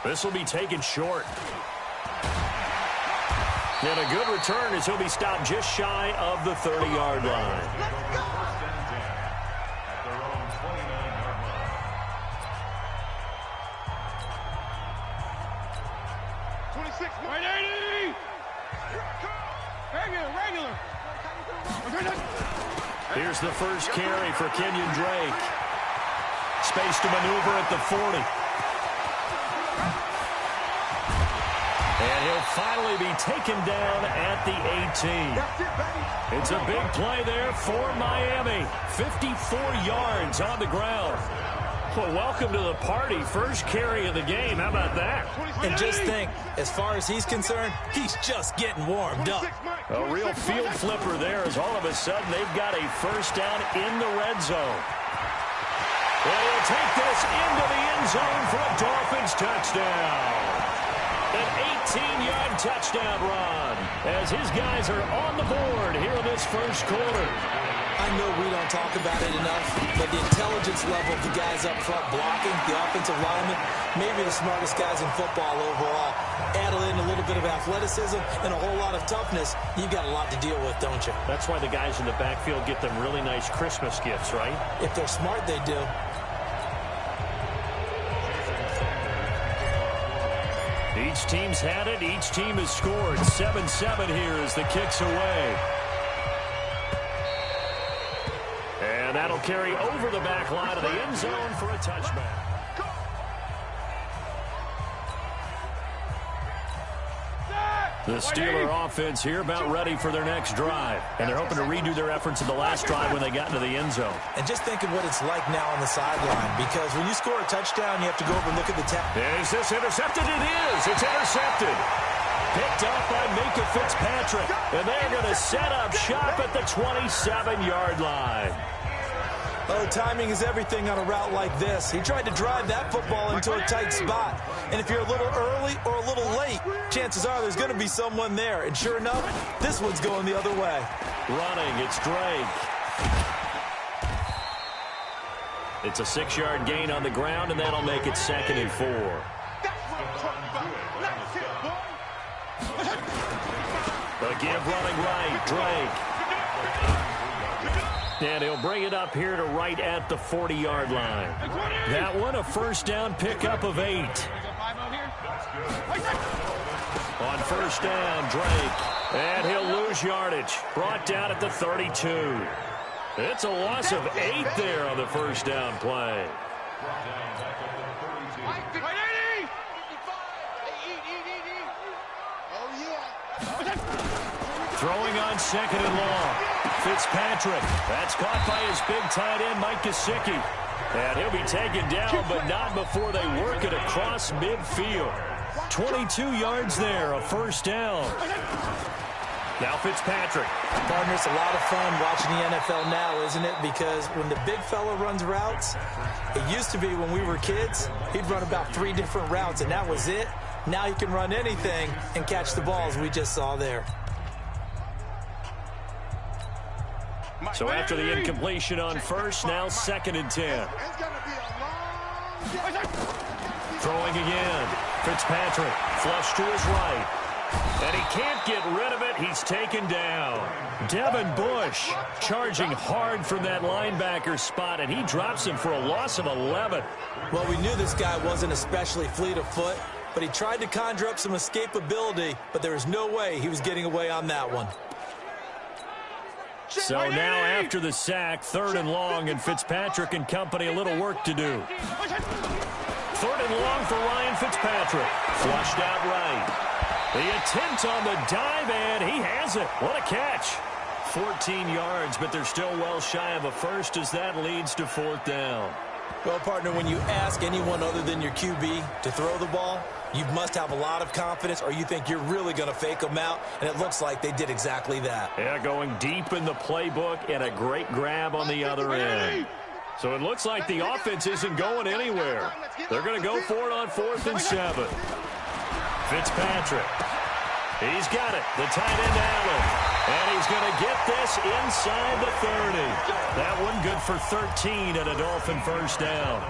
This will be taken short. And a good return as he'll be stopped just shy of the 30-yard line. Here's the first carry for Kenyon Drake. Space to maneuver at the 40. And he'll finally be taken down at the 18. It's a big play there for Miami. 54 yards on the ground. Well, welcome to the party. First carry of the game. How about that? And just think, as far as he's concerned, he's just getting warmed up. A real field flipper there as all of a sudden they've got a first down in the red zone. And he'll take this into the end zone for a Dolphins touchdown. An 18-yard touchdown run as his guys are on the board here in this first quarter. I know we don't talk about it enough, but the intelligence level of the guys up front blocking, the offensive linemen, maybe the smartest guys in football overall. Add in a little bit of athleticism and a whole lot of toughness, you've got a lot to deal with, don't you? That's why the guys in the backfield get them really nice Christmas gifts, right? If they're smart, they do. Each team's had it. Each team has scored. 7-7 here as the kick's away. And that'll carry over the back line of the end zone for a touchback. The Steeler offense here about ready for their next drive. And they're hoping to redo their efforts in the last drive when they got into the end zone. And just think of what it's like now on the sideline. Because when you score a touchdown, you have to go over and look at the tap. Is this intercepted? It is. It's intercepted. Picked up by Minka Fitzpatrick. And they're going to set up shop at the 27-yard line. Oh, timing is everything on a route like this. He tried to drive that football into a tight spot. And if you're a little early or a little late, chances are there's going to be someone there. And sure enough, this one's going the other way. Running, it's Drake. It's a 6-yard gain on the ground, and that'll make it 2nd and 4. Again, running right, Drake. And he'll bring it up here to right at the 40-yard line. That one, a first down pickup of 8. On first down, Drake. And he'll lose yardage. Brought down at the 32. It's a loss of 8 there on the first down play. Throwing on 2nd and long. Fitzpatrick. That's caught by his big tight end, Mike Gesicki. And he'll be taken down, but not before they work it across midfield. 22 yards there, a first down. Now Fitzpatrick. Partner, it's a lot of fun watching the NFL now, isn't it? Because when the big fella runs routes, it used to be when we were kids, he'd run about 3 different routes, and that was it. Now he can run anything and catch the balls we just saw there. So after the incompletion on first, now 2nd and 10. Throwing again. Fitzpatrick, flush to his right. And he can't get rid of it. He's taken down. Devin Bush charging hard from that linebacker spot, and he drops him for a loss of 11. Well, we knew this guy wasn't especially fleet of foot, but he tried to conjure up some escapability, but there was no way he was getting away on that one. So now after the sack, 3rd and long, and Fitzpatrick and company a little work to do. 3rd and long for Ryan Fitzpatrick. Flushed out right. The attempt on the dive, and he has it. What a catch. 14 yards, but they're still well shy of a first as that leads to 4th down. Well, partner, when you ask anyone other than your QB to throw the ball, you must have a lot of confidence, or you think you're really going to fake them out, and it looks like they did exactly that. Yeah, going deep in the playbook and a great grab on the other end. So it looks like the offense isn't going anywhere. They're going to go for it on 4th and 7. Fitzpatrick. He's got it. The tight end Allen. And he's going to get this inside the 30. That one good for 13 and a Dolphin first down.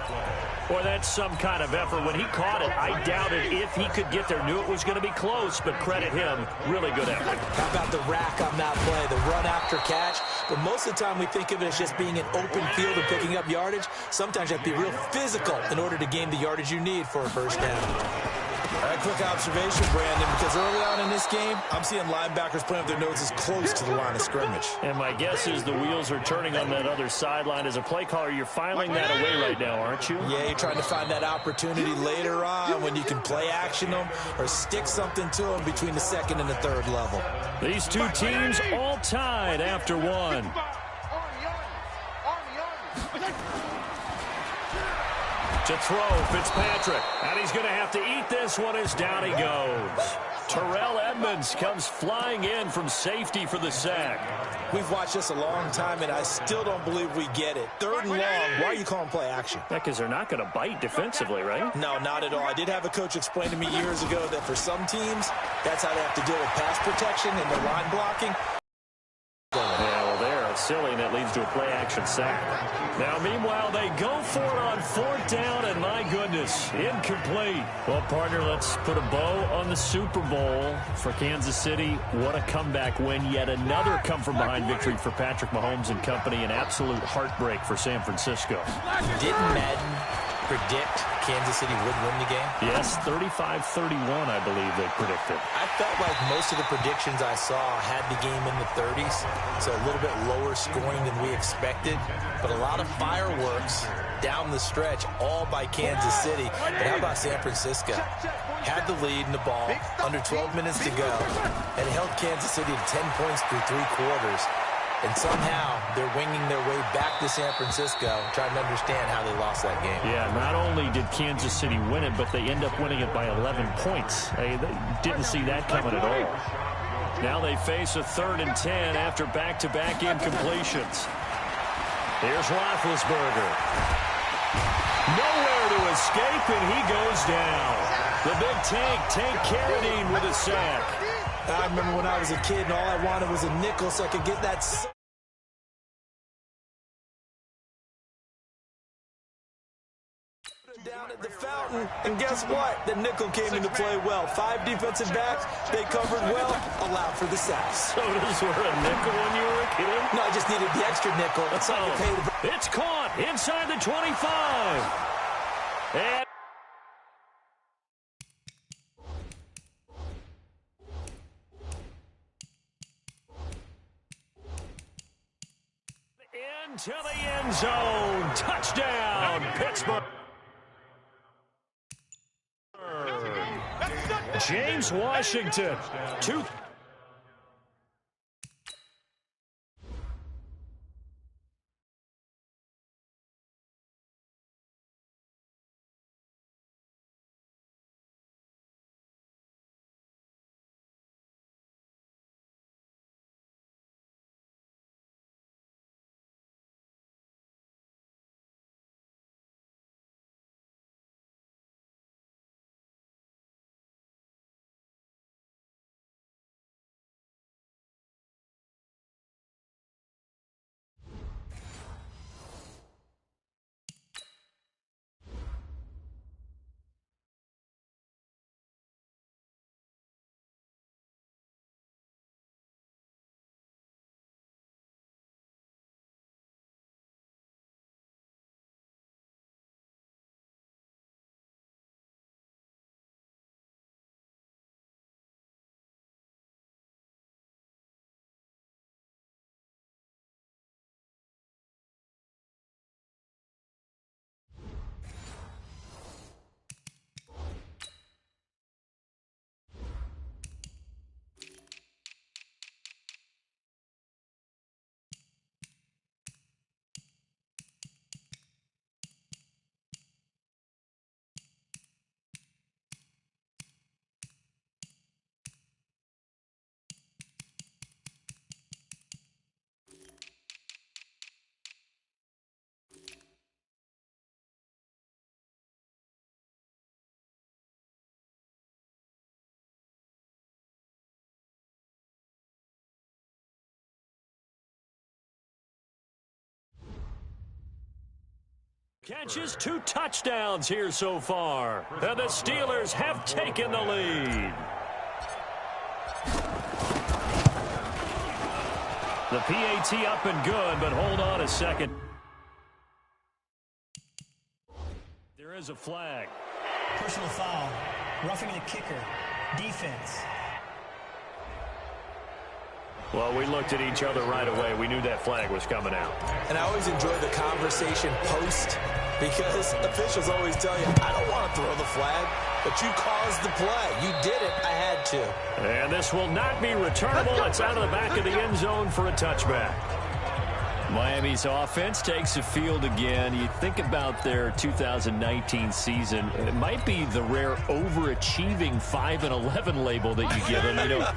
Boy, that's some kind of effort. When he caught it, I doubted if he could get there. Knew it was going to be close, but credit him. Really good effort. How about the rack on that play, the run after catch? But most of the time we think of it as just being an open field and picking up yardage. Sometimes you have to be real physical in order to gain the yardage you need for a first down. A quick observation, Brandon, because early on in this game, I'm seeing linebackers putting up their noses close to the line of scrimmage. And my guess is the wheels are turning on that other sideline. As a play caller, you're filing that away right now, aren't you? Yeah, you're trying to find that opportunity later on when you can play action them or stick something to them between the second and the third level. These two teams all tied after one. To throw, Fitzpatrick. And he's going to have to eat this one as down he goes. Terrell Edmonds comes flying in from safety for the sack. We've watched this a long time, and I still don't believe we get it. Third and long, why are you calling play action? Yeah, because they're not going to bite defensively, right? No, not at all. I did have a coach explain to me years ago that for some teams, that's how they have to deal with pass protection and their line blocking. Yeah, well, they're silly, and it leads to a play-action sack. Now, meanwhile, they go for it on fourth down, and my goodness, incomplete. Well, partner, let's put a bow on the Super Bowl for Kansas City. What a comeback win. Yet another come-from-behind victory for Patrick Mahomes and company. An absolute heartbreak for San Francisco. Didn't Madden predict Kansas City would win the game? Yes, 35-31, I believe they predicted. I felt like most of the predictions I saw had the game in the 30s, so a little bit lower scoring than we expected, but a lot of fireworks down the stretch, all by Kansas City. But how about San Francisco? Had the lead in the ball, under 12 minutes to go, and held Kansas City to 10 points through 3 quarters. And somehow they're winging their way back to San Francisco, trying to understand how they lost that game. Yeah, not only did Kansas City win it, but they end up winning it by 11 points. They didn't see that coming at all. Now they face a 3rd and 10 after back-to-back incompletions. Here's Roethlisberger. Nowhere to escape, and he goes down. The big Tank Carradine with a sack. I remember when I was a kid and all I wanted was a nickel so I could get that down at the fountain, and guess what? The nickel came into play well. 5 defensive backs, they covered well, allowed for the sacks. So those were a nickel when you were a kid? No, I just needed the extra nickel. That's how you pay the... It's caught inside the 25. And into the end zone. Touchdown, Pittsburgh. James Washington. Catches 2 touchdowns here so far. And the Steelers have taken the lead. The PAT up and good, but hold on a second. There is a flag. Personal foul. Roughing the kicker. Defense. Well, we looked at each other right away. We knew that flag was coming out. And I always enjoy the conversation post because officials always tell you, I don't want to throw the flag, but you caused the play. You did it. I had to. And this will not be returnable. It's out of the back of the end zone for a touchback. Miami's offense takes the field again. You think about their 2019 season, it might be the rare overachieving 5-11 label that you give them. You know,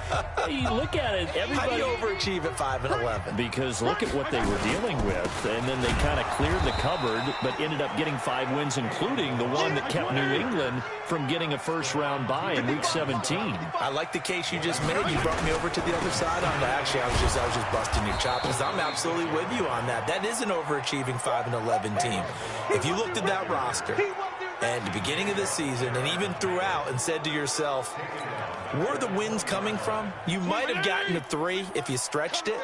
you look at it, everybody... How do you overachieve at 5-11? Because look at what they were dealing with, and then they kind of cleared the cupboard, but ended up getting 5 wins, including the one that kept New England from getting a first-round bye in Week 17. I like the case you just made. You brought me over to the other side on that. Actually, I was just busting your chops. I'm absolutely with you on that. That is an overachieving 5-11 team. If you looked at that roster at the beginning of the season and even throughout and said to yourself, where the wins coming from? You might have gotten to 3 if you stretched it.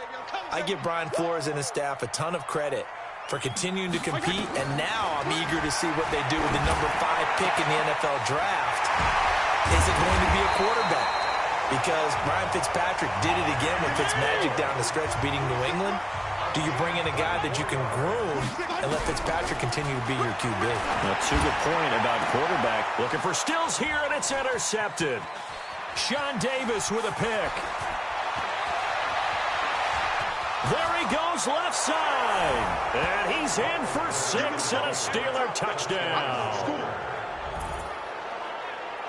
I give Brian Flores and his staff a ton of credit for continuing to compete, and now I'm eager to see what they do with the number 5 pick in the NFL draft. Is it going to be a quarterback? Because Ryan Fitzpatrick did it again with Fitzmagic down the stretch beating New England. Do you bring in a guy that you can groom and let Fitzpatrick continue to be your QB? That's a good point about quarterback. Looking for Stills here, and it's intercepted. Sean Davis with a pick. There he goes left side. And he's in for 6 and a Steeler touchdown.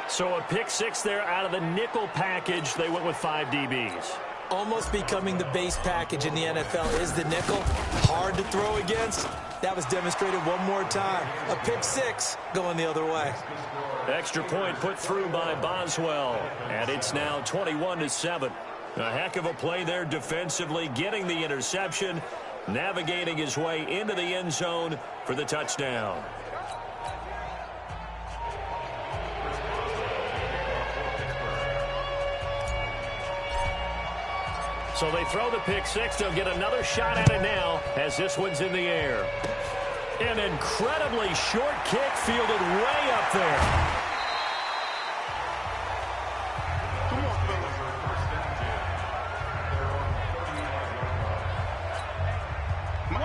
So a pick 6 there out of the nickel package. They went with 5 DBs. Almost becoming the base package in the NFL is the nickel. Hard to throw against. That was demonstrated one more time. A pick 6 going the other way. Extra point put through by Boswell. And it's now 21-7. A heck of a play there defensively, getting the interception, navigating his way into the end zone for the touchdown. So they throw the pick 6. They'll get another shot at it now as this one's in the air. An incredibly short kick fielded way up there.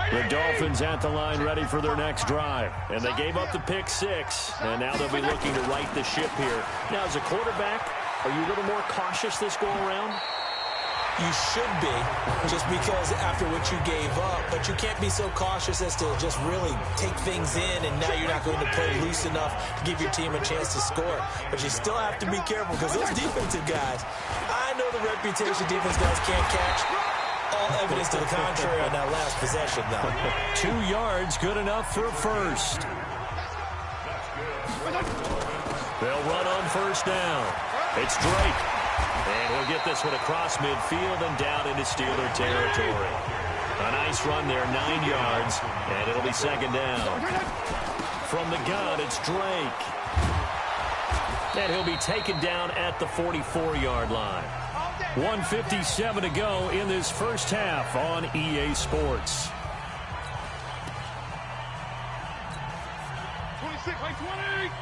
The Dolphins at the line ready for their next drive. And they gave up the pick 6. And now they'll be looking to right the ship here. Now, as a quarterback, are you a little more cautious this go around? You should be, just because after what you gave up, but you can't be so cautious as to just really take things in, and now you're not going to play loose enough to give your team a chance to score. But you still have to be careful because those defensive guys, I know the reputation defense guys can't catch. All evidence to the contrary on that last possession, though. 2 yards, good enough for a first. They'll run on first down. It's Drake. And he'll get this one across midfield and down into Steeler territory. A nice run there, 9 yards, and it'll be second down. From the gun, it's Drake. And he'll be taken down at the 44-yard line. 1:57 to go in this first half on EA Sports.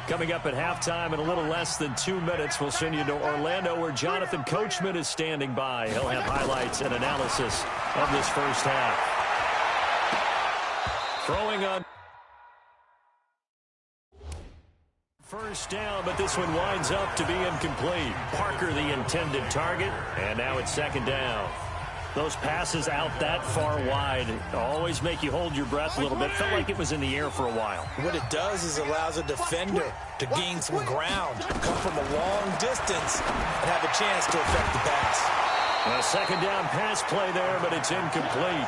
Coming up at halftime in a little less than 2 minutes, we'll send you to Orlando where Jonathan Coachman is standing by. He'll have highlights and analysis of this first half. Throwing on first down, but this one winds up to be incomplete. Parker the intended target, and now it's second down. Those passes out that far wide always make you hold your breath a little bit. Felt like it was in the air for a while. What it does is allows a defender to gain some ground, come from a long distance, and have a chance to affect the pass. A second down pass play there, but it's incomplete.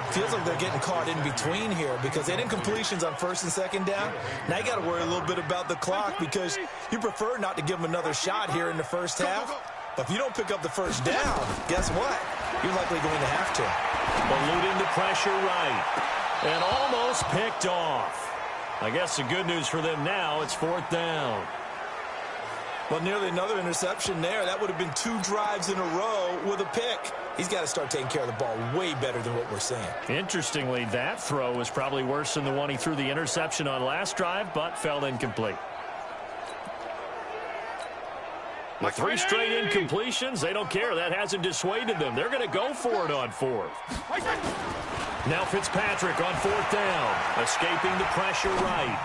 Feels like they're getting caught in between here because they had incompletions on first and second down. Now you got to worry a little bit about the clock because you prefer not to give them another shot here in the first half. But if you don't pick up the first down, guess what? You're likely going to have to. Eluding the pressure right. And almost picked off. I guess the good news for them now, it's 4th down. Well, nearly another interception there. That would have been 2 drives in a row with a pick. He's got to start taking care of the ball way better than what we're seeing. Interestingly, that throw was probably worse than the one he threw the interception on last drive, but fell incomplete. With 3 straight incompletions, they don't care. That hasn't dissuaded them. They're going to go for it on 4th. Now Fitzpatrick on 4th down. Escaping the pressure right.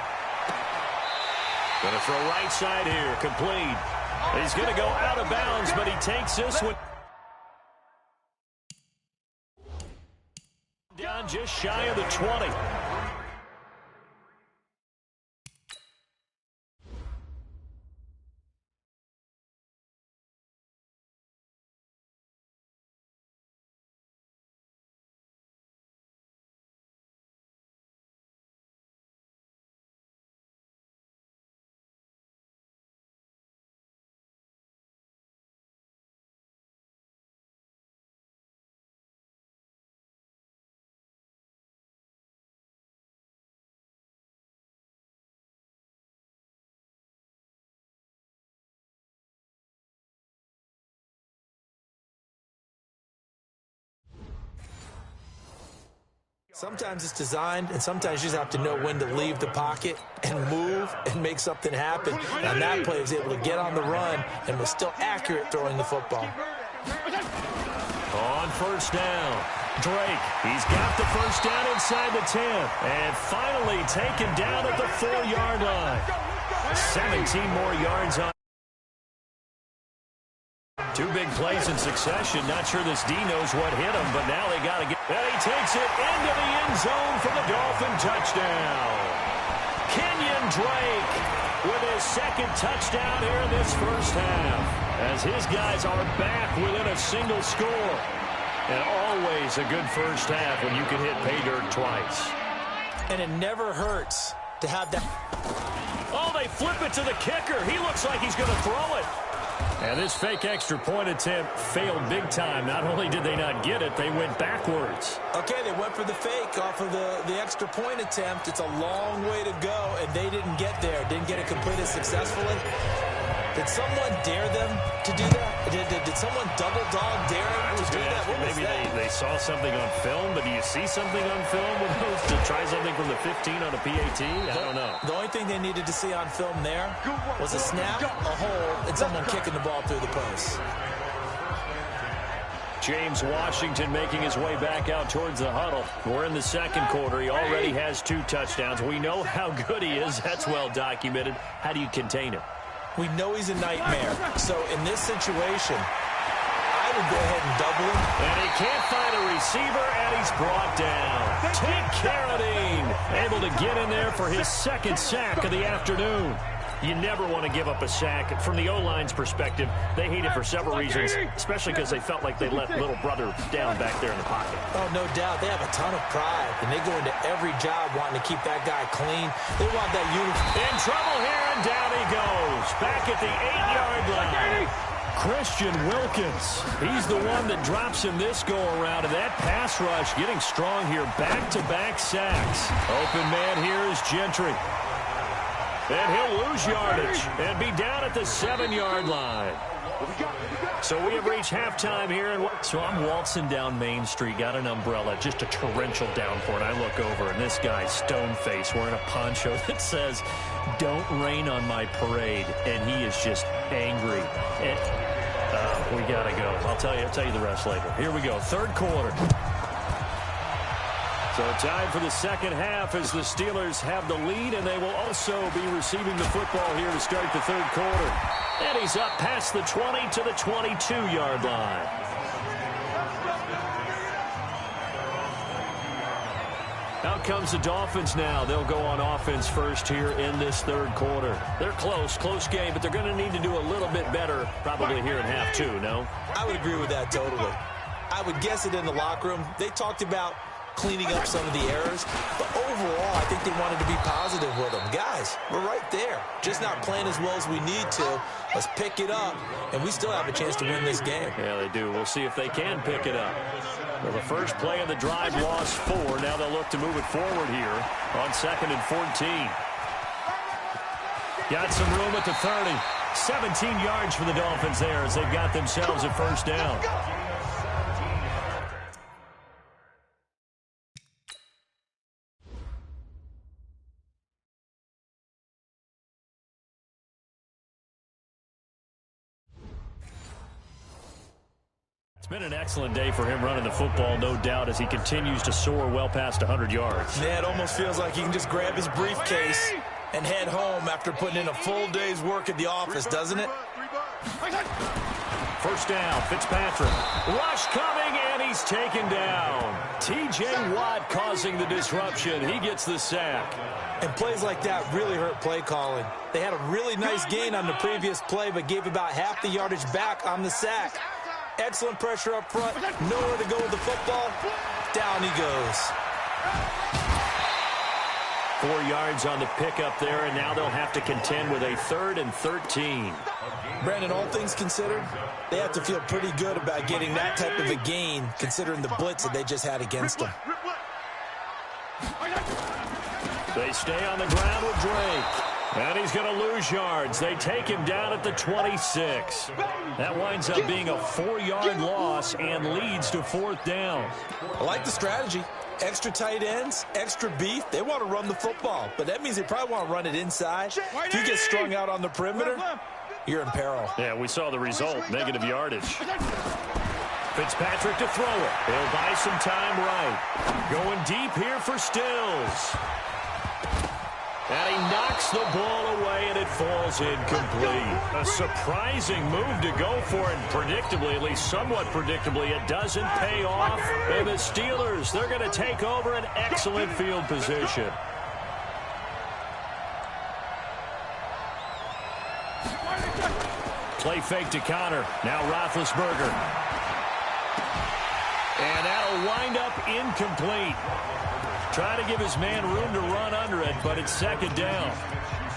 Going to throw right side here. Complete. He's going to go out of bounds, but he takes this one down just shy of the 20. Sometimes it's designed, and sometimes you just have to know when to leave the pocket and move and make something happen. And that play was able to get on the run and was still accurate throwing the football. On 1st down, Drake. He's got the 1st down inside the 10. And finally taken down at the 4-yard line. 17 more yards on. 2 big plays in succession. Not sure this D knows what hit him, but now they got to get. And he takes it into the end zone for the Dolphin touchdown. Kenyon Drake with his 2nd touchdown here in this first half, as his guys are back within a single score. And always a good first half when you can hit pay dirt twice. And it never hurts to have that. Oh, they flip it to the kicker. He looks like he's going to throw it. And this fake extra point attempt failed big time. Not only did they not get it, they went backwards. Okay, they went for the fake off of the extra point attempt. It's a long way to go, and they didn't get there. Didn't get it completed successfully. Did someone dare them to do that? Did someone double dog dare them to do that? Maybe they saw something on film, but do you see something on film with those to try something from the 15 on a PAT? I don't know. The only thing they needed to see on film there was a snap, a hold, and someone kicking the ball through the post. James Washington making his way back out towards the huddle. We're in the 2nd quarter. He already has 2 touchdowns. We know how good he is. That's well documented. How do you contain him? We know he's a nightmare. So in this situation, I would go ahead and double him. And he can't find a receiver, and he's brought down. Take Carradine, able to get in there for his 2nd sack of the afternoon. You never want to give up a sack. From the O-line's perspective, they hate it for several reasons, especially because they felt like they let little brother down back there in the pocket. Oh, no doubt. They have a ton of pride, and they go into every job wanting to keep that guy clean. They want that uniform. In trouble here, and down he goes. Back at the 8-yard line. Christian Wilkins. He's the one that drops him this go-around, and that pass rush getting strong here. Back-to-back sacks. Open man here is Gentry. And he'll lose yardage and be down at the 7-yard line. So we have reached halftime here. And so I'm waltzing down Main Street, got an umbrella, just a torrential downpour, and I look over, and this guy's stone-faced wearing a poncho that says, "Don't rain on my parade," and he is just angry. And we got to go. I'll tell you the rest later. Here we go, 3rd quarter. So time for the 2nd half as the Steelers have the lead, and they will also be receiving the football here to start the 3rd quarter. And he's up past the 20 to the 22-yard line. Out comes the Dolphins now. They'll go on offense first here in this 3rd quarter. They're close game, but they're going to need to do a little bit better probably here in half 2, no? I would agree with that totally. I would guess it in the locker room. They talked about cleaning up some of the errors, but overall, I think they wanted to be positive with them. Guys, we're right there. Just not playing as well as we need to. Let's pick it up, and we still have a chance to win this game. Yeah, they do. We'll see if they can pick it up. Well, the first play of the drive lost 4. Now they'll look to move it forward here on 2nd and 14. Got some room at the 30. 17 yards for the Dolphins there as they've got themselves a first down. It's been an excellent day for him running the football, no doubt, as he continues to soar well past 100 yards. Yeah, it almost feels like he can just grab his briefcase and head home after putting in a full day's work at the office, doesn't it? First down, Fitzpatrick. Rush coming, and he's taken down. T.J. Watt causing the disruption. He gets the sack. And plays like that really hurt play calling. They had a really nice gain on the previous play, but gave about half the yardage back on the sack. Excellent pressure up front. Nowhere to go with the football. Down he goes. 4 yards on the pickup there, and now they'll have to contend with a 3rd and 13. Brandon, all things considered, they have to feel pretty good about getting that type of a gain, considering the blitz that they just had against them. They stay on the ground with Drake. And he's going to lose yards. They take him down at the 26. That winds up being a 4-yard loss and leads to 4th down. I like the strategy. Extra tight ends, extra beef. They want to run the football, but that means they probably want to run it inside. If you get strung out on the perimeter, you're in peril. Yeah, we saw the result, negative yardage. Fitzpatrick to throw it. He'll buy some time right. Going deep here for Stills. And he knocks the ball away, and it falls incomplete. A surprising move to go for it, and predictably, at least somewhat predictably, it doesn't pay off. And the Steelers, they're going to take over an excellent field position. Play fake to Connor. Now Roethlisberger. And that'll wind up incomplete. Trying to give his man room to run under it, but it's 2nd down.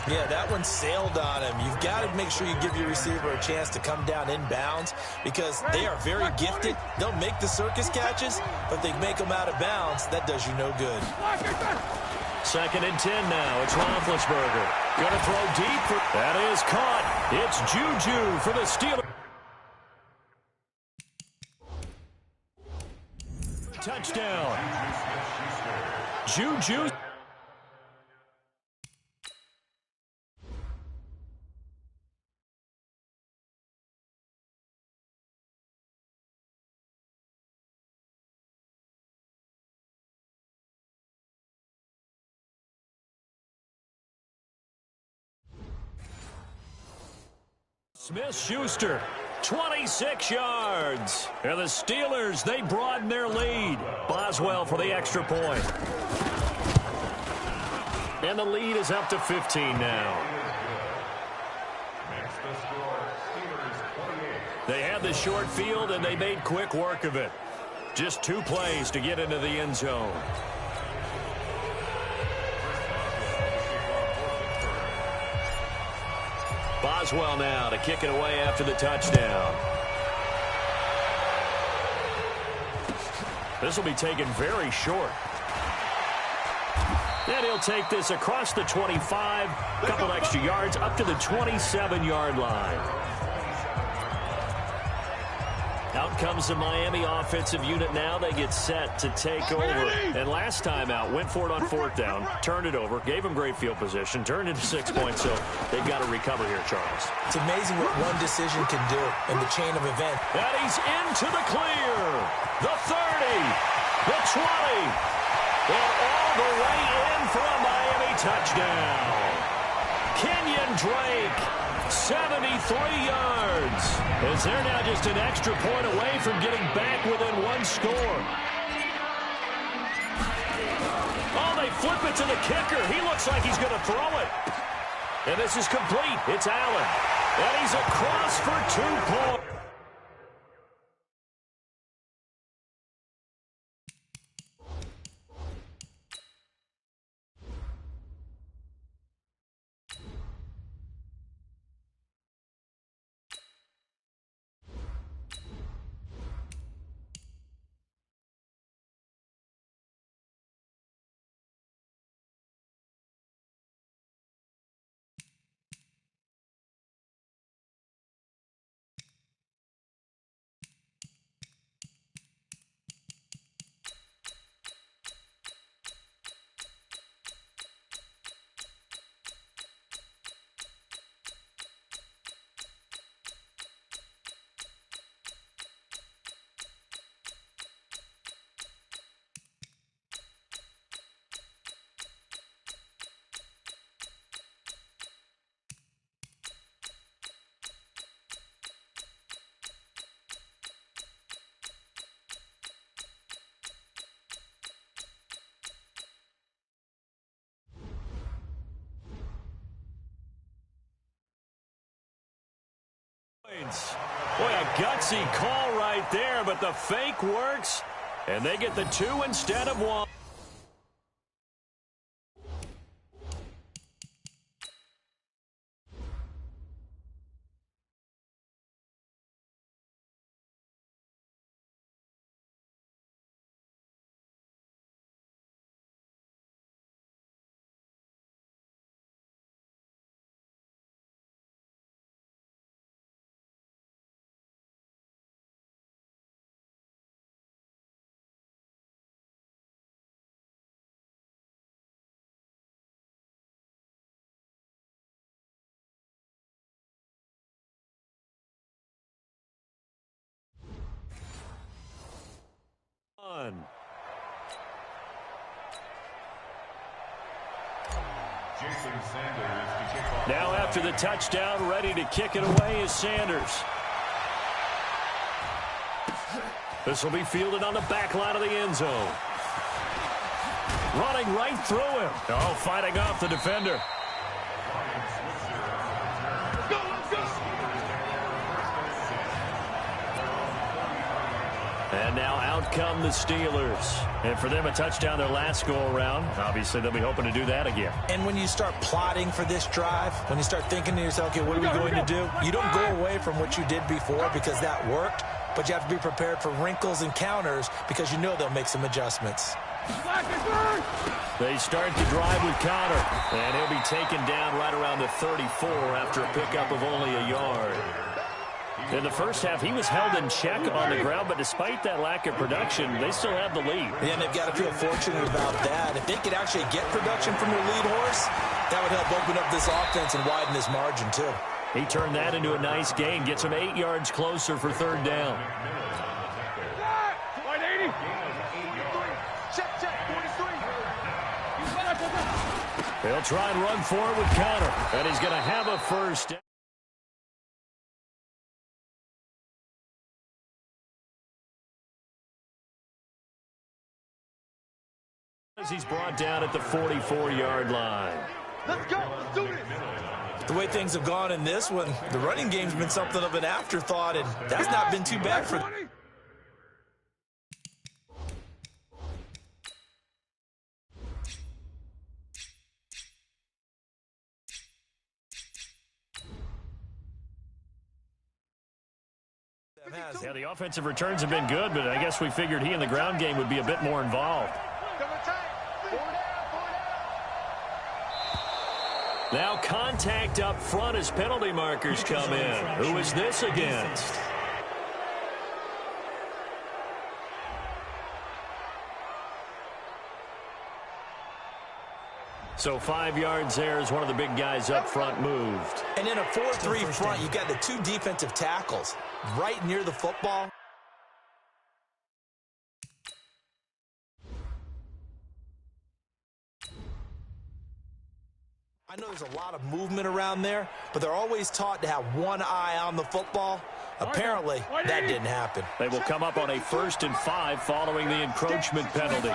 Yeah, that one sailed on him. You've got to make sure you give your receiver a chance to come down inbounds because they are very gifted. They'll make the circus catches, but if they make them out of bounds, that does you no good. 2nd and 10 now. It's Roethlisberger. Going to throw deep. That is caught. It's Juju for the Steelers. Touchdown. Juju. Smith-Schuster, 26 yards. And the Steelers, they broaden their lead. Boswell for the extra point. And the lead is up to 15 now. They had the short field, and they made quick work of it. Just 2 plays to get into the end zone. Boswell now to kick it away after the touchdown. This will be taken very short. And he'll take this across the 25, a couple extra yards, up to the 27-yard line. Out comes the Miami offensive unit now. They get set to take over. And last time out, went for it on 4th down, turned it over, gave them great field position, turned it to 6 points, so they've got to recover here, Charles. It's amazing what one decision can do in the chain of events. And he's into the clear. The 30, the 20, and all the way in for a Miami touchdown. Kenyon Drake, 73 yards. As they're now just an extra point away from getting back within 1 score. Oh, they flip it to the kicker. He looks like he's going to throw it. And this is complete. It's Allen. And he's across for 2 points. defense. Boy, a gutsy call right there, but the fake works, and they get the 2 instead of 1. Now after the touchdown, ready to kick it away is Sanders. This will be fielded on the back line of the end zone. Running right through him. Oh, fighting off the defender. And now out come the Steelers. And for them, a touchdown their last go-around. Obviously, they'll be hoping to do that again. And when you start plotting for this drive, when you start thinking to yourself, okay, what are we going to do? You don't go away from what you did before because that worked, but you have to be prepared for wrinkles and counters because you know they'll make some adjustments. They start the drive with Connor, and he'll be taken down right around the 34 after a pickup of only a yard. In the first half, he was held in check on the ground, but despite that lack of production, they still have the lead. Yeah, and they've got to feel fortunate about that. If they could actually get production from their lead horse, that would help open up this offense and widen this margin, too. He turned that into a nice gain, gets him 8 yards closer for third down. They'll try and run for it with Connor, and he's going to have a first down. As he's brought down at the 44-yard line. Let's go. Let's do this. The way things have gone in this one, the running game's been something of an afterthought, and that's not been too bad for them. Yeah, the offensive returns have been good, but I guess we figured he in the ground game would be a bit more involved. Now contact up front as penalty markers come in. Who is this against? So 5 yards there as one of the big guys up front moved. And in a 4-3 front, you've got the 2 defensive tackles right near the football. I know there's a lot of movement around there, but they're always taught to have one eye on the football. Apparently, that didn't happen. They will come up on a 1st and 5 following the encroachment penalty.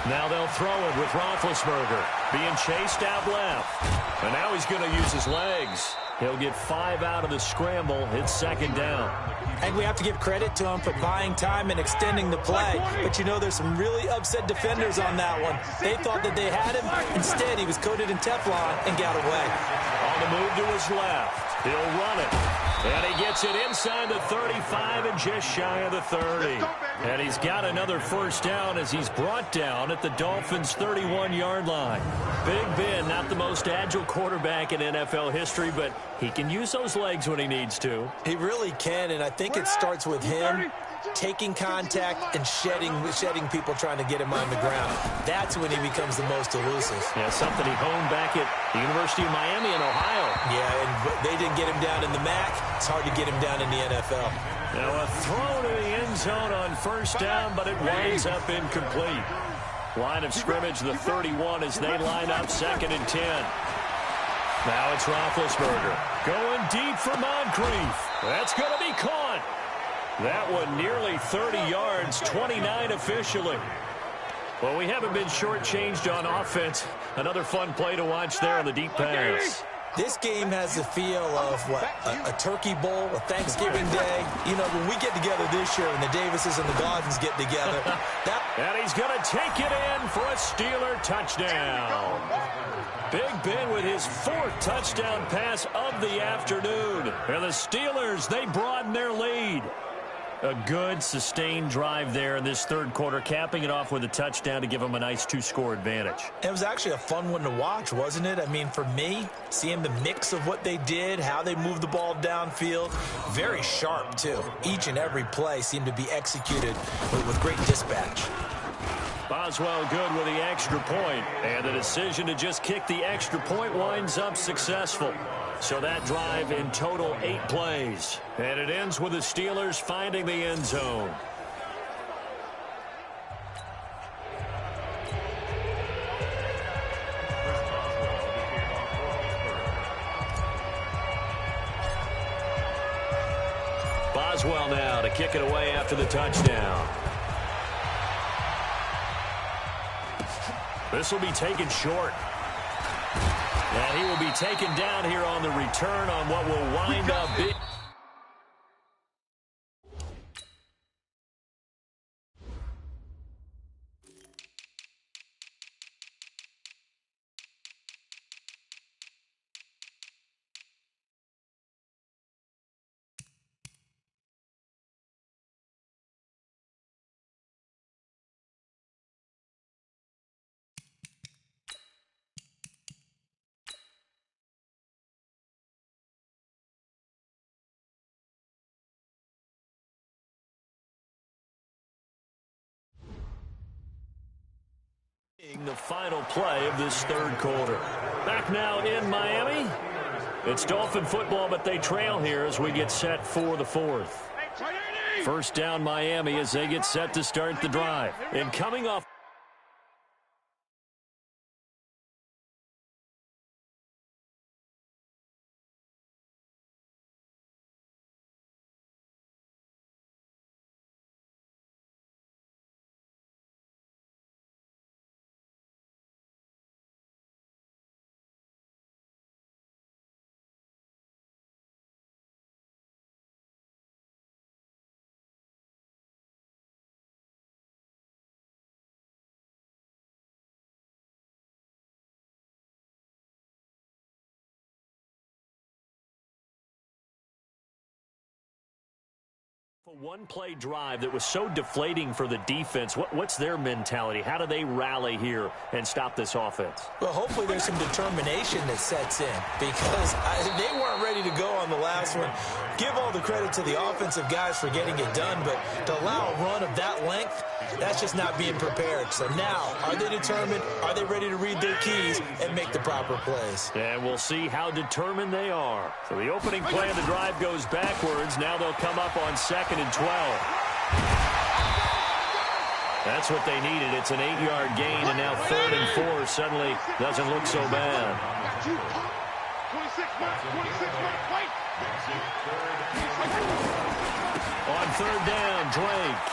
Now they'll throw it with Roethlisberger being chased out left. And now he's going to use his legs. He'll get 5 out of the scramble. It's 2nd down. And we have to give credit to him for buying time and extending the play. But you know, there's some really upset defenders on that one. They thought that they had him. Instead, he was coated in Teflon and got away. On the move to his left. He'll run it. And he gets it inside the 35 and just shy of the 30. And he's got another first down as he's brought down at the Dolphins' 31-yard line. Big Ben, not the most agile quarterback in NFL history, but he can use those legs when he needs to. He really can, and I think it starts with him taking contact and shedding people trying to get him on the ground. That's when he becomes the most elusive. Yeah, something he honed back at the University of Miami in Ohio. Yeah, and they didn't get him down in the MAC. It's hard to get him down in the NFL. Now a throw to the end zone on first down, but it winds up incomplete. Line of scrimmage, the 31 as they line up 2nd and 10. Now it's Roethlisberger going deep for Moncrief. That's going to be caught. That one nearly 30 yards, 29 officially. Well, we haven't been shortchanged on offense. Another fun play to watch there on the deep pass. This game has the feel of, what, a turkey bowl, a Thanksgiving day. You know, when we get together this year and the Davises and the Gaudens get together. And he's going to take it in for a Steeler touchdown. Big Ben with his 4th touchdown pass of the afternoon. And the Steelers, they broaden their lead. A good, sustained drive there in this third quarter, capping it off with a touchdown to give them a nice 2-score advantage. It was actually a fun one to watch, wasn't it? I mean, for me, seeing the mix of what they did, how they moved the ball downfield, very sharp, too. Each and every play seemed to be executed with great dispatch. Boswell good with the extra point, and the decision to just kick the extra point winds up successful. So that drive in total 8 plays. And it ends with the Steelers finding the end zone. Boswell now to kick it away after the touchdown. This will be taken short. And he will be taken down here on the return on what will wind up being. The final play of this third quarter. Back now in Miami. It's Dolphin football, but they trail here as we get set for the 4th. First down Miami as they get set to start the drive. And coming off. A one-play drive that was so deflating for the defense. What's their mentality? How do they rally here and stop this offense? Well, hopefully there's some determination that sets in because they weren't ready to go on the last one. Give all the credit to the offensive guys for getting it done, but to allow a run of that length, that's just not being prepared. So now, are they determined? Are they ready to read their keys and make the proper plays? And we'll see how determined they are. So the opening play of the drive goes backwards. Now they'll come up on 2nd and 12. That's what they needed. It's an 8-yard gain, and now 3rd and 4 suddenly doesn't look so bad. 26 wait. On 3rd down, Drake.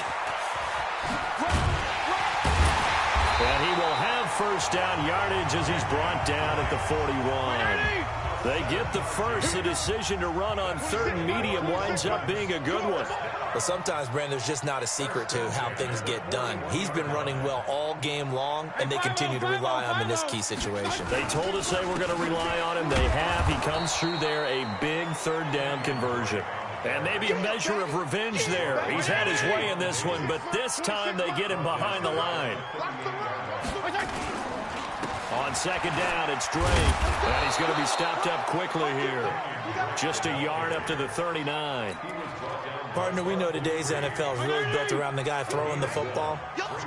And he will have first down yardage as he's brought down at the 41. They get the first. The decision to run on 3rd and medium winds up being a good one. But sometimes, Brandon, there's just not a secret to how things get done. He's been running well all game long, and they continue to rely on him in this key situation. They told us they were going to rely on him. They have. He comes through there, a big 3rd down conversion. And maybe a measure of revenge there. He's had his way in this one, but this time they get him behind the line. On 2nd down, it's Drake. And he's going to be stopped up quickly here. Just a yard up to the 39. Partner, we know today's NFL is really built around the guy throwing the football.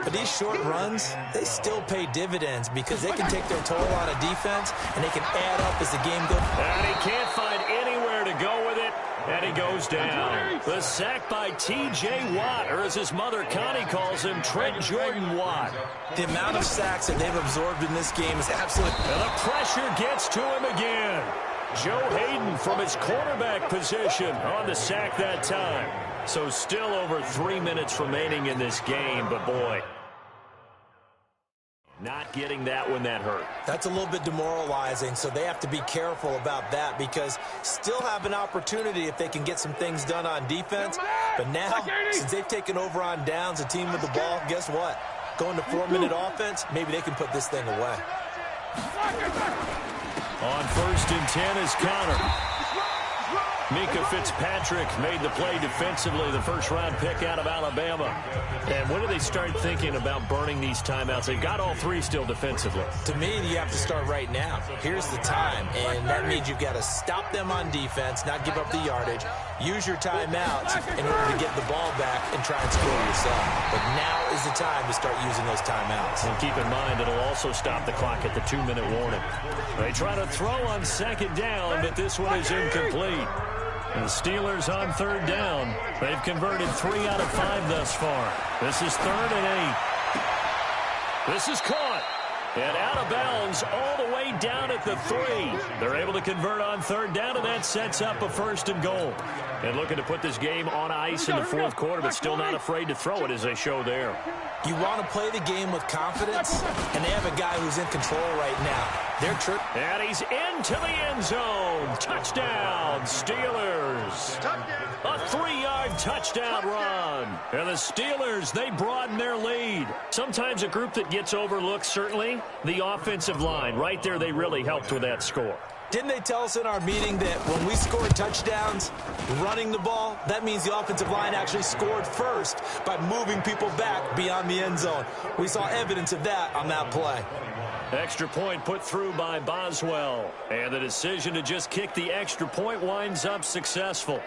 But these short runs, they still pay dividends because they can take their toll on a defense and they can add up as the game goes. And he can't find anywhere to go with it. And he goes down. The sack by T.J. Watt, or as his mother Connie calls him, Trent Jordan Watt. The amount of sacks that they've absorbed in this game is absolutely... And the pressure gets to him again. Joe Hayden from his quarterback position on the sack that time. So still over 3 minutes remaining in this game, but boy. Not getting that when that hurt. That's a little bit demoralizing, so they have to be careful about that because still have an opportunity if they can get some things done on defense. But now, since they've taken over on downs, a team with the ball, guess what? Going to 4-minute offense, maybe they can put this thing away. On 1st and 10 is Connor. Mika Fitzpatrick made the play defensively, the first-round pick out of Alabama. And when do they start thinking about burning these timeouts? They've got all 3 still defensively. To me, you have to start right now. Here's the time, and that means you've got to stop them on defense, not give up the yardage, use your timeouts in order to get the ball back and try and score yourself. But now is the time to start using those timeouts. And keep in mind, it'll also stop the clock at the 2-minute warning. They try to throw on 2nd down, but this one is incomplete. The Steelers on 3rd down. They've converted 3 out of 5 thus far. This is 3rd and 8. This is caught. And out of bounds all the way down at the 3. They're able to convert on 3rd down, and that sets up a 1st and goal. And looking to put this game on ice in the 4th quarter, but still not afraid to throw it as they show there. You want to play the game with confidence, and they have a guy who's in control right now. And he's into the end zone. Touchdown, Steelers. A 3-yard touchdown run. And the Steelers, they broaden their lead. Sometimes a group that gets overlooked, certainly, the offensive line. Right there, they really helped with that score. Didn't they tell us in our meeting that when we scored touchdowns running the ball, that means the offensive line actually scored first by moving people back beyond the end zone? We saw evidence of that on that play. Extra point put through by Boswell. And the decision to just kick the extra point winds up successful.